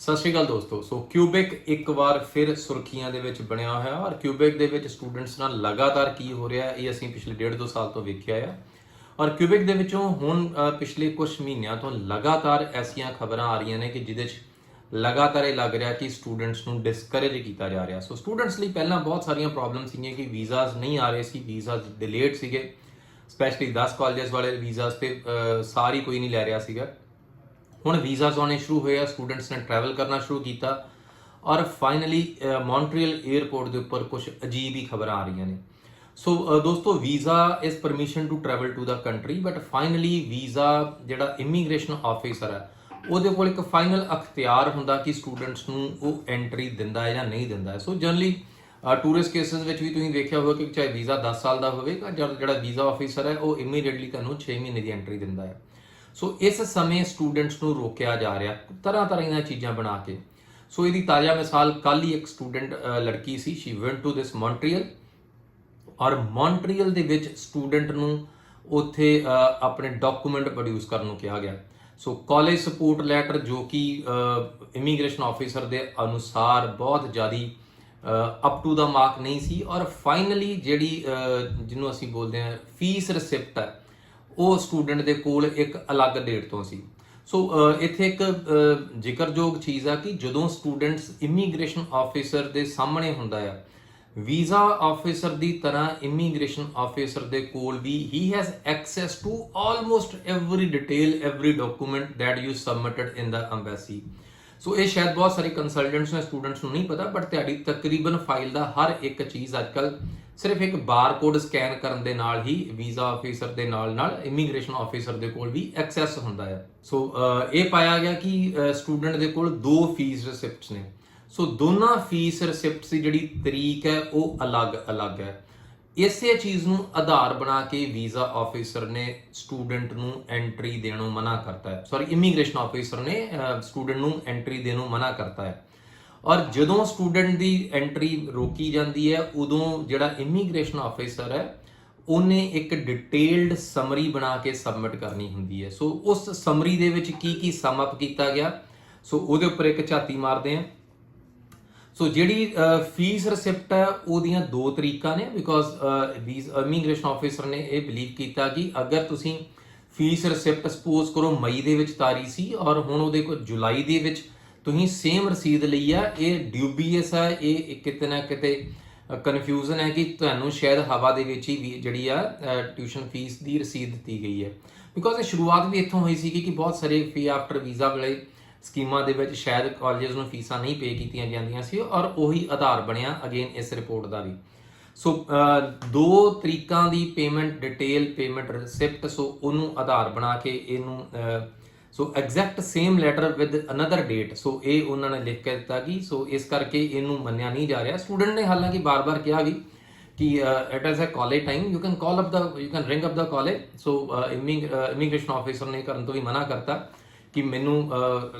ਸਤਿ ਸ਼੍ਰੀ ਅਕਾਲ ਦੋਸਤੋ। ਸੋ ਕਿਊਬਿਕ ਇੱਕ ਵਾਰ ਫਿਰ ਸੁਰਖੀਆਂ ਦੇ ਵਿੱਚ ਬਣਿਆ ਹੋਇਆ ਔਰ ਕਿਊਬਿਕ ਦੇ ਵਿੱਚ ਸਟੂਡੈਂਟਸ ਨਾਲ ਲਗਾਤਾਰ ਕੀ ਹੋ ਰਿਹਾ ਇਹ ਅਸੀਂ ਪਿਛਲੇ 1.5-2 ਸਾਲ ਤੋਂ ਵੇਖਿਆ ਆ। ਔਰ ਕਿਊਬਿਕ ਦੇ ਵਿੱਚੋਂ ਹੁਣ ਪਿਛਲੇ ਕੁਝ ਮਹੀਨਿਆਂ ਤੋਂ ਲਗਾਤਾਰ ਐਸੀਆਂ ਖਬਰਾਂ ਆ ਰਹੀਆਂ ਨੇ ਕਿ ਜਿਹਦੇ 'ਚ ਲਗਾਤਾਰ ਇਹ ਲੱਗ ਰਿਹਾ ਕਿ ਸਟੂਡੈਂਟਸ ਨੂੰ ਡਿਸਕਰੇਜ ਕੀਤਾ ਜਾ ਰਿਹਾ। ਸੋ ਸਟੂਡੈਂਟਸ ਲਈ ਪਹਿਲਾਂ ਬਹੁਤ ਸਾਰੀਆਂ ਪ੍ਰੋਬਲਮਸ ਸੀਗੀਆਂ ਕਿ ਵੀਜ਼ਾਸ ਨਹੀਂ ਆ ਰਹੇ ਸੀ, ਵੀਜ਼ਾਸ ਡਿਲੇਡ ਸੀਗੇ, ਸਪੈਸ਼ਲੀ 10 ਕਾਲਜਸ ਵਾਲੇ ਵੀਜ਼ਾਸ ਤੇ ਸਾਰੀ ਕੋਈ ਨਹੀਂ ਲੈ ਰਿਹਾ ਸੀਗਾ। ਹੁਣ ਵੀਜ਼ਾਸ ਆਉਣੇ ਸ਼ੁਰੂ ਹੋਏ ਆ, ਸਟੂਡੈਂਟਸ ਨੇ ਟਰੈਵਲ ਕਰਨਾ ਸ਼ੁਰੂ ਕੀਤਾ ਔਰ ਫਾਈਨਲੀ ਮੌਂਟਰੀਅਲ 에ਅਰਪੋਰਟ ਦੇ ਉੱਪਰ ਕੁਝ ਅਜੀਬ ਹੀ ਖਬਰਾਂ ਆ ਰਹੀਆਂ ਨੇ। ਸੋ ਦੋਸਤੋ, visa is permission to travel to the country, but finally visa ਜਿਹੜਾ ਇਮੀਗ੍ਰੇਸ਼ਨ ਆਫਿਸਰ ਹੈ ਉਹਦੇ ਕੋਲ ਇੱਕ ਫਾਈਨਲ ਅਖਤਿਆਰ ਹੁੰਦਾ ਕਿ ਸਟੂਡੈਂਟਸ ਨੂੰ ਉਹ ਐਂਟਰੀ ਦਿੰਦਾ ਹੈ ਜਾਂ ਨਹੀਂ ਦਿੰਦਾ ਹੈ। ਸੋ ਜਨਰਲੀ ਟੂਰਿਸਟ ਕੇਸਿਸ ਵਿੱਚ ਵੀ ਤੁਸੀਂ ਵੇਖਿਆ ਹੋਵੇਗਾ ਕਿ ਚਾਹੇ ਵੀਜ਼ਾ 10 ਸਾਲ ਦਾ ਹੋਵੇਗਾ, ਜਿਹੜਾ ਵੀਜ਼ਾ ਆਫਿਸਰ ਹੈ ਉਹ ਇਮੀਡੀਏਟਲੀ ਤੁਹਾਨੂੰ 6 ਮਹੀਨੇ ਦੀ ਐਂਟਰੀ ਦਿੰਦਾ ਹੈ। ਸੋ ਇਸ ਸਮੇਂ ਸਟੂਡੈਂਟਸ ਨੂੰ ਰੋਕਿਆ ਜਾ ਰਿਹਾ ਤਰ੍ਹਾਂ ਦੀਆਂ ਚੀਜ਼ਾਂ ਬਣਾ ਕੇ। ਸੋ ਇਹਦੀ ਤਾਜ਼ਾ ਮਿਸਾਲ ਕੱਲ ਹੀ ਇੱਕ ਸਟੂਡੈਂਟ ਲੜਕੀ ਸੀ, she went to this Montreal ਔਰ ਮੌਂਟਰੀਅਲ ਦੇ ਵਿੱਚ ਸਟੂਡੈਂਟ ਨੂੰ ਉੱਥੇ ਆਪਣੇ ਡਾਕੂਮੈਂਟ ਪ੍ਰੋਡਿਊਸ ਕਰਨ ਨੂੰ ਕਿਹਾ ਗਿਆ। ਸੋ ਕਾਲਜ ਸਪੋਰਟ ਲੈਟਰ ਜੋ ਕਿ ਇਮੀਗ੍ਰੇਸ਼ਨ ਆਫਿਸਰ ਦੇ ਅਨੁਸਾਰ ਬਹੁਤ ਜ਼ਿਆਦਾ ਅਪ ਟੂ ਦਾ ਮਾਰਕ ਨਹੀਂ ਸੀ ਔਰ ਫਾਈਨਲੀ ਜਿਹੜੀ ਜਿਹਨੂੰ ਅਸੀਂ ਬੋਲਦੇ ਹਾਂ ਫੀਸ ਰਿਸਿਪਟ ਹੈ ਉਹ ਸਟੂਡੈਂਟ ਦੇ ਕੋਲ ਇੱਕ ਅਲੱਗ ਡੇਟ ਤੋਂ ਸੀ। ਸੋ ਇੱਥੇ ਇੱਕ ਜ਼ਿਕਰਯੋਗ ਚੀਜ਼ ਆ ਕਿ ਜਦੋਂ ਸਟੂਡੈਂਟਸ ਇਮੀਗ੍ਰੇਸ਼ਨ ਆਫਿਸਰ ਦੇ ਸਾਹਮਣੇ ਹੁੰਦਾ ਆ, ਵੀਜ਼ਾ ਆਫਿਸਰ ਦੀ ਤਰ੍ਹਾਂ ਇਮੀਗ੍ਰੇਸ਼ਨ ਆਫਿਸਰ ਦੇ ਕੋਲ ਵੀ he has access to almost every detail, every document that you submitted in the embassy. So ਇਹ ਸ਼ਾਇਦ ਬਹੁਤ ਸਾਰੇ ਕੰਸਲਟੈਂਟਸ ਨੇ ਸਟੂਡੈਂਟਸ ਨੂੰ ਨਹੀਂ ਪਤਾ, ਬਟ ਤੁਹਾਡੀ ਤਕਰੀਬਨ ਫਾਈਲ ਦਾ ਹਰ ਇੱਕ ਚੀਜ਼ ਅੱਜਕੱਲ ਸਿਰਫ ਇੱਕ ਬਾਰਕੋਡ ਸਕੈਨ ਕਰਨ ਦੇ ਨਾਲ ਹੀ ਵੀਜ਼ਾ ਆਫਿਸਰ ਦੇ ਨਾਲ ਇਮੀਗ੍ਰੇਸ਼ਨ ਆਫਿਸਰ ਦੇ ਕੋਲ ਵੀ ਐਕਸੈਸ ਹੁੰਦਾ ਹੈ। ਸੋ ਇਹ ਪਾਇਆ ਗਿਆ ਕਿ ਸਟੂਡੈਂਟ ਦੇ ਕੋਲ 2 ਫੀਸ ਰਿਸਿਪਟਸ ਨੇ। ਸੋ ਦੋਨਾਂ ਫੀਸ ਰਿਸਿਪਟਸ ਦੀ ਜਿਹੜੀ ਤਰੀਕ ਹੈ ਉਹ ਅਲੱਗ ਹੈ। ਇਸੇ ਚੀਜ਼ ਨੂੰ ਆਧਾਰ ਬਣਾ ਕੇ ਵੀਜ਼ਾ ਆਫਿਸਰ ਨੇ ਸਟੂਡੈਂਟ ਨੂੰ ਐਂਟਰੀ ਦੇਣੋਂ ਮਨਾ ਕਰਤਾ ਹੈ। ਸੌਰੀ, ਇਮੀਗ੍ਰੇਸ਼ਨ ਆਫਿਸਰ ਨੇ ਸਟੂਡੈਂਟ ਨੂੰ ਐਂਟਰੀ ਦੇਣੋਂ ਮਨਾ ਕਰਤਾ ਹੈ। ਔਰ ਜਦੋਂ ਸਟੂਡੈਂਟ ਦੀ ਐਂਟਰੀ ਰੋਕੀ ਜਾਂਦੀ ਹੈ ਉਦੋਂ ਜਿਹੜਾ ਇਮੀਗ੍ਰੇਸ਼ਨ ਆਫਿਸਰ ਹੈ ਉਹਨੇ ਇੱਕ ਡਿਟੇਲਡ ਸਮਰੀ ਬਣਾ ਕੇ ਸਬਮਿਟ ਕਰਨੀ ਹੁੰਦੀ ਹੈ। ਸੋ ਉਸ ਸਮਰੀ ਦੇ ਵਿੱਚ ਕੀ ਸਮ ਅਪ ਕੀਤਾ ਗਿਆ, ਸੋ ਉਹਦੇ ਉੱਪਰ ਇੱਕ ਝਾਤੀ ਮਾਰਦੇ ਹਾਂ। ਸੋ ਜਿਹੜੀ ਫੀਸ ਰਿਸਿਪਟ ਹੈ ਉਹਦੀਆਂ 2 ਤਰੀਕਾਂ ਨੇ, ਬਿਕੋਜ਼ ਇਮੀਗ੍ਰੇਸ਼ਨ ਆਫਿਸਰ ਨੇ ਇਹ ਬਿਲੀਵ ਕੀਤਾ ਕਿ ਅਗਰ ਤੁਸੀਂ ਫੀਸ ਰਿਸਿਪਟ ਸਪੋਜ਼ ਕਰੋ ਮਈ ਦੇ ਵਿੱਚ ਤਾਰੀ ਸੀ ਔਰ ਹੁਣ ਉਹਦੇ ਕੋਲ ਜੁਲਾਈ ਦੇ ਵਿੱਚ ਤੁਸੀਂ ਸੇਮ ਰਸੀਦ ਲਈ ਆ, ਇਹ ਡਿਊਬੀਐਸ ਹੈ, ਇਹ ਕਿਤੇ ਨਾ ਕਿਤੇ ਕਨਫਿਊਜ਼ਨ ਹੈ ਕਿ ਤੁਹਾਨੂੰ ਸ਼ਾਇਦ ਹਵਾ ਦੇ ਵਿੱਚ ਹੀ ਜਿਹੜੀ ਆ ਟਿਊਸ਼ਨ ਫੀਸ ਦੀ ਰਸੀਦ ਦਿੱਤੀ ਗਈ ਹੈ। ਬਿਕੋਜ਼ ਇਹ ਸ਼ੁਰੂਆਤ ਵੀ ਇੱਥੋਂ ਹੋਈ ਸੀ ਕਿ ਬਹੁਤ ਸਾਰੇ ਫੀ ਆਫਟਰ ਵੀਜ਼ਾ ਵਾਲੇ ਸਕੀਮਾਂ ਦੇ ਵਿੱਚ ਸ਼ਾਇਦ ਕਾਲਜਸ ਨੂੰ ਫੀਸਾਂ ਨਹੀਂ ਪੇ ਕੀਤੀਆਂ ਜਾਂਦੀਆਂ ਸੀ ਔਰ ਉਹੀ ਆਧਾਰ ਬਣਿਆ ਅਗੇਨ ਇਸ ਰਿਪੋਰਟ ਦਾ ਵੀ। ਸੋ 2 ਤਰੀਕਾਂ ਦੀ payment detail, payment receipt, so ਉਹਨੂੰ ਆਧਾਰ ਬਣਾ ਕੇ ਇਹਨੂੰ so exact same letter with another date, so ਇਹ ਉਹਨਾਂ ਨੇ ਲਿਖ ਕੇ ਦਿੱਤਾ ਕਿ ਸੋ ਇਸ ਕਰਕੇ ਇਹਨੂੰ ਮੰਨਿਆ ਨਹੀਂ ਜਾ ਰਿਹਾ। ਸਟੂਡੈਂਟ ਨੇ ਹਾਲਾਂਕਿ ਬਾਰ-ਬਾਰ ਕਿਹਾ ਵੀ ਕਿ it is a college time, you can ring up the college. So immigration officer ਨੇ ਕਰਨ ਤੋਂ ਵੀ ਮਨਾ ਕਰਤਾ ਕਿ ਮੈਨੂੰ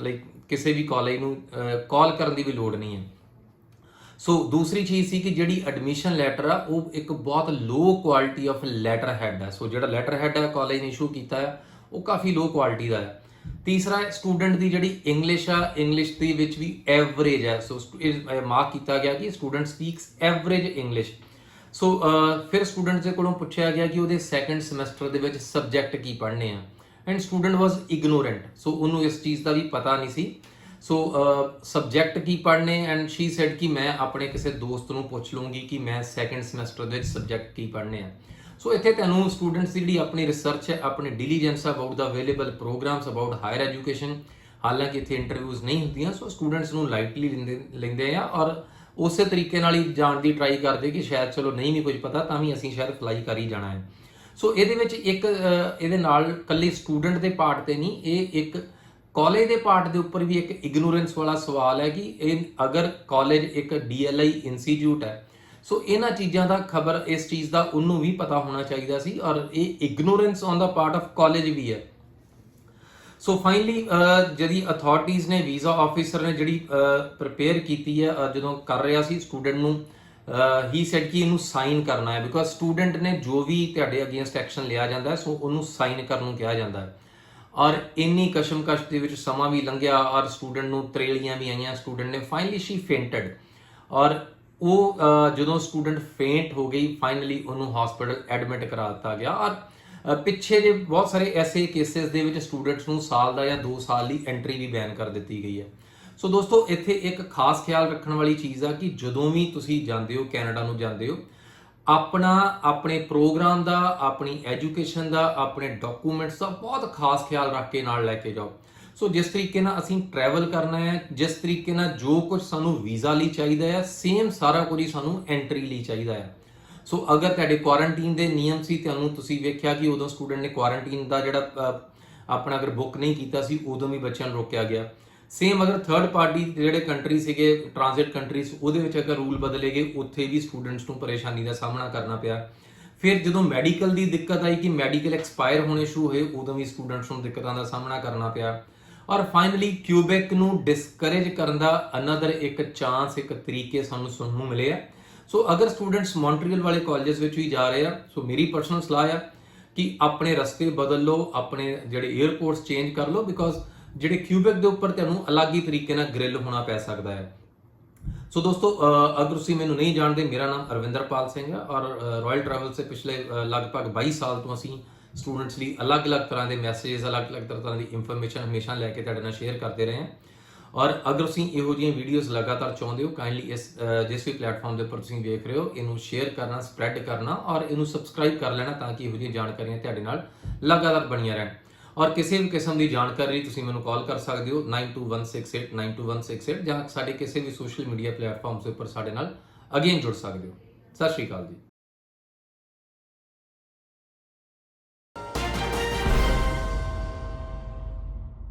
ਕਿਸੇ ਵੀ ਕਾਲਜ ਨੂੰ ਕਾਲ ਕਰਨ ਦੀ ਵੀ ਲੋੜ ਨਹੀਂ ਹੈ। ਸੋ ਦੂਸਰੀ ਚੀਜ਼ ਸੀ ਕਿ ਜਿਹੜੀ ਐਡਮਿਸ਼ਨ ਲੈਟਰ ਆ ਉਹ ਇੱਕ ਬਹੁਤ low quality of letterhead ਹੈ। ਸੋ ਜਿਹੜਾ ਲੈਟਰ ਹੈਡ ਹੈ ਕਾਲਜ ਨੇ ਇਸ਼ੂ ਕੀਤਾ ਹੈ ਉਹ ਕਾਫੀ ਲੋ ਕੁਆਲਿਟੀ ਦਾ ਹੈ। ਤੀਸਰਾ, ਸਟੂਡੈਂਟ ਦੀ ਜਿਹੜੀ ਇੰਗਲਿਸ਼ ਆ, ਇੰਗਲਿਸ਼ ਦੇ ਵਿੱਚ ਵੀ ਐਵਰੇਜ ਹੈ। ਸੋ ਮਾਰਕ ਕੀਤਾ ਗਿਆ ਕਿ ਸਟੂਡੈਂਟ ਸਪੀਕਸ ਐਵਰੇਜ ਇੰਗਲਿਸ਼। ਸੋ ਫਿਰ ਸਟੂਡੈਂਟ ਦੇ ਕੋਲੋਂ ਪੁੱਛਿਆ ਗਿਆ ਕਿ ਉਹਦੇ ਸੈਕੰਡ ਸਮੈਸਟਰ ਦੇ ਵਿੱਚ ਸਬਜੈਕਟ ਕੀ ਪੜ੍ਹਨੇ ਆ, ਐਂਡ ਸਟੂਡੈਂਟ ਵਾਸ ਇਗਨੋਰੈਂਟ। ਸੋ ਉਹਨੂੰ ਇਸ ਚੀਜ਼ ਦਾ ਵੀ ਪਤਾ ਨਹੀਂ ਸੀ। ਸੋ ਸਬਜੈਕਟ ਕੀ ਪੜ੍ਹਨੇ, ਐਂਡ ਸ਼ੀ ਸੈਡ ਕਿ ਮੈਂ ਆਪਣੇ ਕਿਸੇ ਦੋਸਤ ਨੂੰ ਪੁੱਛ ਲੂੰਗੀ ਕਿ ਮੈਂ ਸੈਕੰਡ ਸਮੈਸਟਰ ਦੇ ਵਿੱਚ ਸਬਜੈਕਟ ਕੀ ਪੜ੍ਹਨੇ ਆ। ਸੋ ਇੱਥੇ ਤੁਹਾਨੂੰ ਸਟੂਡੈਂਟਸ ਦੀ ਜਿਹੜੀ ਆਪਣੀ ਰਿਸਰਚ ਹੈ, ਆਪਣੀ diligence about the available programs about higher education, ਹਾਲਾਂਕਿ ਇੱਥੇ ਇੰਟਰਵਿਊਜ਼ ਨਹੀਂ ਹੁੰਦੀਆਂ, ਸੋ ਸਟੂਡੈਂਟਸ ਨੂੰ ਲਾਈਟਲੀ ਲੈਂਦੇ ਆ ਔਰ ਉਸੇ ਤਰੀਕੇ ਨਾਲ ਹੀ ਜਾਣ ਦੀ ਟਰਾਈ ਕਰਦੇ ਕਿ ਸ਼ਾਇਦ ਚਲੋ ਨਹੀਂ ਵੀ ਕੁਝ ਪਤਾ ਤਾਂ ਵੀ ਅਸੀਂ ਸ਼ਾਇਦ ਫਲਾਈ ਕਰ ਹੀ ਜਾਣਾ ਹੈ। ਸੋ ਇਹਦੇ ਵਿੱਚ ਇੱਕ ਇਹਦੇ ਨਾਲ ਇਕੱਲੇ ਸਟੂਡੈਂਟ ਦੇ ਪਾਰਟ ਤੇ ਨਹੀਂ, ਇਹ ਇੱਕ ਕਾਲਜ ਦੇ ਪਾਰਟ ਦੇ ਉੱਪਰ ਵੀ ਇੱਕ ਇਗਨੋਰੈਂਸ ਵਾਲਾ ਸਵਾਲ ਹੈ ਕਿ ਇਹ ਅਗਰ ਕਾਲਜ ਇੱਕ DLI ਇੰਸਟੀਚਿਊਟ ਹੈ, ਸੋ ਇਹਨਾਂ ਚੀਜ਼ਾਂ ਦਾ ਖਬਰ ਇਸ ਚੀਜ਼ ਦਾ ਉਹਨੂੰ ਵੀ ਪਤਾ ਹੋਣਾ ਚਾਹੀਦਾ ਸੀ ਔਰ ਇਹ ignorance on the part of college ਵੀ ਹੈ। ਸੋ ਫਾਈਨਲੀ ਜਿਹੜੀ ਅਥਾਰਟੀਜ਼ ਨੇ, ਵੀਜ਼ਾ ਆਫਿਸਰ ਨੇ ਜਿਹੜੀ ਪ੍ਰਪੇਅਰ ਕੀਤੀ ਹੈ ਜਦੋਂ ਕਰ ਰਿਹਾ ਸੀ ਸਟੂਡੈਂਟ ਨੂੰ, ਹੀ ਸੈਡ ਕਿ ਇਹਨੂੰ ਸਾਈਨ ਕਰਨਾ ਹੈ, ਬਿਕੋਜ਼ ਸਟੂਡੈਂਟ ਨੇ ਜੋ ਵੀ ਤੁਹਾਡੇ ਅਗੇਂਸਟ ਐਕਸ਼ਨ ਲਿਆ ਜਾਂਦਾ ਹੈ ਸੋ ਉਹਨੂੰ ਸਾਈਨ ਕਰਨ ਨੂੰ ਕਿਹਾ ਜਾਂਦਾ ਹੈ। ਔਰ ਇੰਨੀ ਕਸ਼ਮਕਸ਼ ਦੇ ਵਿੱਚ ਸਮਾਂ ਵੀ ਲੰਘਿਆ ਔਰ ਸਟੂਡੈਂਟ ਨੂੰ ਤਰੇਲੀਆਂ ਵੀ ਆਈਆਂ, ਸਟੂਡੈਂਟ ਨੇ ਫਾਈਨਲੀ ਸ਼ੀ ਫੇਂਟਡ। ਔਰ ਉਹ ਜਦੋਂ ਸਟੂਡੈਂਟ ਫੇਂਟ ਹੋ ਗਈ ਫਾਈਨਲੀ ਉਹਨੂੰ ਹਸਪੀਟਲ ਐਡਮਿਟ ਕਰਾ ਦਿੱਤਾ ਗਿਆ। ਔਰ ਪਿੱਛੇ ਜੇ ਬਹੁਤ ਸਾਰੇ ਐਸੇ ਕੇਸਿਸ ਦੇ ਵਿੱਚ ਸਟੂਡੈਂਟਸ ਨੂੰ ਸਾਲ ਦਾ ਜਾਂ 2 ਸਾਲ ਲਈ ਐਂਟਰੀ ਵੀ ਬੈਨ ਕਰ ਦਿੱਤੀ ਗਈ ਹੈ। ਸੋ ਦੋਸਤੋ ਇੱਥੇ ਇੱਕ ਖਾਸ ਖਿਆਲ ਰੱਖਣ ਵਾਲੀ ਚੀਜ਼ ਆ ਕਿ ਜਦੋਂ ਵੀ ਤੁਸੀਂ ਜਾਂਦੇ ਹੋ ਕੈਨੇਡਾ ਨੂੰ ਜਾਂਦੇ ਹੋ, ਆਪਣੇ ਪ੍ਰੋਗਰਾਮ ਦਾ, ਆਪਣੀ ਐਜੂਕੇਸ਼ਨ ਦਾ, ਆਪਣੇ ਡਾਕੂਮੈਂਟਸ ਦਾ ਬਹੁਤ ਖਾਸ ਖਿਆਲ ਰੱਖ ਕੇ ਨਾਲ ਲੈ ਕੇ ਜਾਓ। ਸੋ ਜਿਸ ਤਰੀਕੇ ਨਾਲ ਅਸੀਂ ਟਰੈਵਲ ਕਰਨਾ ਹੈ, ਜਿਸ ਤਰੀਕੇ ਨਾਲ ਜੋ ਕੁਝ ਸਾਨੂੰ ਵੀਜ਼ਾ ਲਈ ਚਾਹੀਦਾ ਹੈ, ਸੇਮ ਸਾਰਾ ਕੁਝ ਹੀ ਸਾਨੂੰ ਐਂਟਰੀ ਲਈ ਚਾਹੀਦਾ ਹੈ। ਸੋ ਅਗਰ ਤੁਹਾਡੇ ਕੁਆਰੰਟੀਨ ਦੇ ਨਿਯਮ ਸੀ, ਤੁਸੀਂ ਵੇਖਿਆ ਕਿ ਉਦੋਂ ਸਟੂਡੈਂਟ ਨੇ ਕੁਆਰੰਟੀਨ ਦਾ ਜਿਹੜਾ ਆਪਣਾ ਅਗਰ ਬੁੱਕ ਨਹੀਂ ਕੀਤਾ ਸੀ, ਉਦੋਂ ਵੀ ਬੱਚਿਆਂ ਨੂੰ ਰੋਕਿਆ ਗਿਆ। ਸੇਮ ਅਗਰ ਥਰਡ ਪਾਰਟੀ ਜਿਹੜੇ ਕੰਟਰੀ ਸੀਗੇ, ਟ੍ਰਾਂਜ਼ਿਟ ਕੰਟਰੀਜ਼, ਉਹਦੇ ਵਿੱਚ ਅਗਰ ਰੂਲ ਬਦਲੇ ਗਏ, ਉੱਥੇ ਵੀ ਸਟੂਡੈਂਟਸ ਨੂੰ ਪਰੇਸ਼ਾਨੀ ਦਾ ਸਾਹਮਣਾ ਕਰਨਾ ਪਿਆ। ਫਿਰ ਜਦੋਂ ਮੈਡੀਕਲ ਦੀ ਦਿੱਕਤ ਆਈ ਕਿ ਮੈਡੀਕਲ ਐਕਸਪਾਇਰ ਹੋਣੇ ਸ਼ੁਰੂ ਹੋਏ, ਉਦੋਂ ਵੀ ਸਟੂਡੈਂਟਸ ਨੂੰ ਦਿੱਕਤਾਂ ਦਾ ਸਾਹਮਣਾ ਕਰਨਾ ਪਿਆ। ਔਰ ਫਾਈਨਲੀ ਕਿਊਬੈਕ ਨੂੰ ਡਿਸਕਰੇਜ ਕਰਨ ਦਾ ਅਨਦਰ ਇੱਕ ਚਾਂਸ, ਇੱਕ ਤਰੀਕੇ ਸਾਨੂੰ ਸੁਣਨ ਨੂੰ ਮਿਲੇ ਆ। ਸੋ ਅਗਰ ਸਟੂਡੈਂਟਸ ਮੌਂਟਰੀਅਲ ਵਾਲੇ ਕਾਲਜਸ ਵਿੱਚ ਵੀ ਜਾ ਰਹੇ ਆ, ਸੋ ਮੇਰੀ ਪਰਸਨਲ ਸਲਾਹ ਆ ਕਿ ਆਪਣੇ ਰਸਤੇ ਬਦਲ ਲਓ, ਆਪਣੇ ਜਿਹੜੇ 에ਅਰਪੋਰਟਸ ਚੇਂਜ ਕਰ ਲਓ, ਬਿਕੋਜ਼ ਜਿਹੜੇ ਕਿਊਬੈਕ ਦੇ ਉੱਪਰ ਤੁਹਾਨੂੰ ਅਲੱਗ ਹੀ ਤਰੀਕੇ ਨਾਲ ਗ੍ਰਿਲ ਹੋਣਾ ਪੈ ਸਕਦਾ ਹੈ। ਸੋ ਦੋਸਤੋ, ਅਗਰ ਤੁਸੀਂ ਮੈਨੂੰ ਨਹੀਂ ਜਾਣਦੇ, ਮੇਰਾ ਨਾਮ ਅਰਵਿੰਦਰਪਾਲ ਸਿੰਘ ਹੈ ਔਰ ਰਾਇਲ ਟਰੈਵਲ ਸੇ ਪਿਛਲੇ ਲਗਭਗ 22 ਸਾਲ ਤੋਂ ਅਸੀਂ ਸਟੂਡੈਂਟਸ ਲਈ ਅਲੱਗ-ਅਲੱਗ ਤਰ੍ਹਾਂ ਦੇ ਮੈਸੇजेस, ਅਲੱਗ-ਅਲੱਗ ਤਰ੍ਹਾਂ ਦੀ ਇਨਫੋਰਮੇਸ਼ਨ ਹਮੇਸ਼ਾ ਲੈ ਕੇ ਤੁਹਾਡੇ ਨਾਲ ਸ਼ੇਅਰ ਕਰਦੇ ਰਹੇ ਹਾਂ। ਔਰ ਅਗਰ ਤੁਸੀਂ ਇਹੋ ਜਿਹੀਆਂ ਵੀਡੀਓਜ਼ ਲਗਾਤਾਰ ਚਾਹੁੰਦੇ ਹੋ, ਕਾਈਂਡਲੀ ਜਿਸ ਵੀ ਪਲੇਟਫਾਰਮ ਦੇ ਉੱਪਰ ਤੁਸੀਂ ਵੇਖ ਰਹੇ ਹੋ, ਇਹਨੂੰ ਸ਼ੇਅਰ ਕਰਨਾ, ਸਪਰੈਡ ਕਰਨਾ ਔਰ ਇਹਨੂੰ ਸਬਸਕ੍ਰਾਈਬ ਕਰ ਲੈਣਾ, ਤਾਂ ਕਿ ਇਹੋ ਜਿਹੀਆਂ ਜਾਣਕਾਰੀਆਂ ਤੁਹਾਡੇ ਨਾਲ ਲਗਾਤਾਰ ਬਣੀਆਂ ਰਹਿਣ। ਔਰ ਕਿਸੇ ਵੀ ਕਿਸਮ ਦੀ ਜਾਣਕਾਰੀ ਲਈ ਤੁਸੀਂ ਮੈਨੂੰ ਕਾਲ ਕਰ ਸਕਦੇ ਹੋ 9216892168 ਜਾਂ ਸਾਡੇ ਕਿਸੇ ਵੀ ਸੋਸ਼ਲ ਮੀਡੀਆ ਪਲੇਟਫਾਰਮਸ ਦੇ ਉੱਪਰ ਸਾਡੇ ਨਾਲ ਅਗੇਨ ਜੁੜ ਸਕਦੇ ਹੋ। ਸਤਿ ਸ਼੍ਰੀ ਅਕਾਲ ਜੀ।